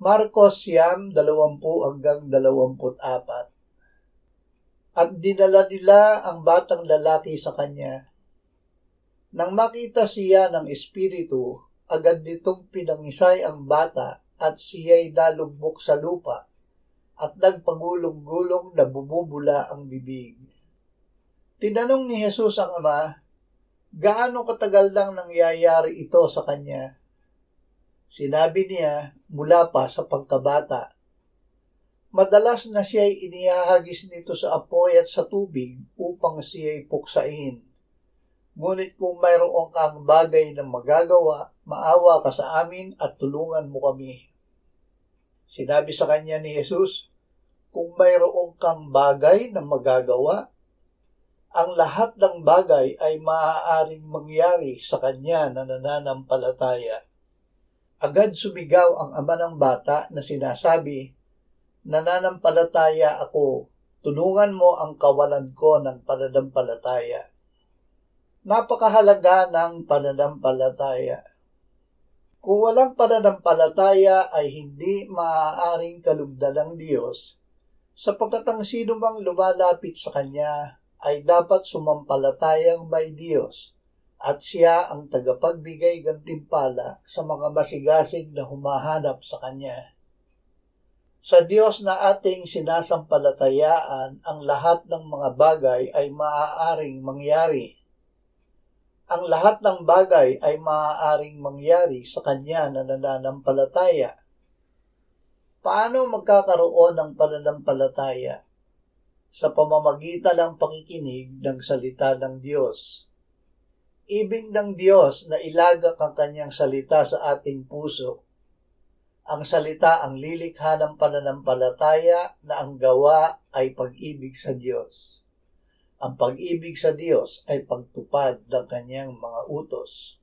Marcos 9:20-24. At dinala nila ang batang lalaki sa kanya. Nang makita siya ng Espiritu, agad nitong pinangisay ang bata at siya'y nalugmok sa lupa at nagpagulong-gulong na bumubula ang bibig. Tinanong ni Jesus ang ama, gaano katagal nang nangyayari ito sa kanya? Sinabi niya, mula pa sa pagkabata. Madalas na siya'y inihahagis nito sa apoy at sa tubig upang siya'y puksain. Ngunit kung mayroong kang bagay na magagawa, maawa ka sa amin at tulungan mo kami. Sinabi sa kanya ni Jesus, kung mayroong kang bagay na magagawa, ang lahat ng bagay ay maaaring mangyari sa kanya na nananampalataya. Agad sumigaw ang ama ng bata na sinasabi, nananampalataya ako, tulungan mo ang kawalan ko ng pananampalataya. Napakahalaga ng pananampalataya. Kung walang pananampalataya ay hindi maaaring kalugdan ng Diyos, sapagkat ang sino mang lumalapit sa Kanya ay dapat sumampalatayang may Diyos at siya ang tagapagbigay gantimpala sa mga masigasig na humahanap sa Kanya. Sa Diyos na ating sinasampalatayaan, ang lahat ng mga bagay ay maaaring mangyari. Ang lahat ng bagay ay maaaring mangyari sa Kanya na nananampalataya. Paano magkakaroon ng pananampalataya? Sa pamamagitan ng pakikinig ng salita ng Diyos. Ibig ng Diyos na ilagak ang Kanyang salita sa ating puso. Ang salita ang lilikha ng pananampalataya na ang gawa ay pag-ibig sa Diyos. Ang pag-ibig sa Diyos ay pagtupad ng Kanyang mga utos.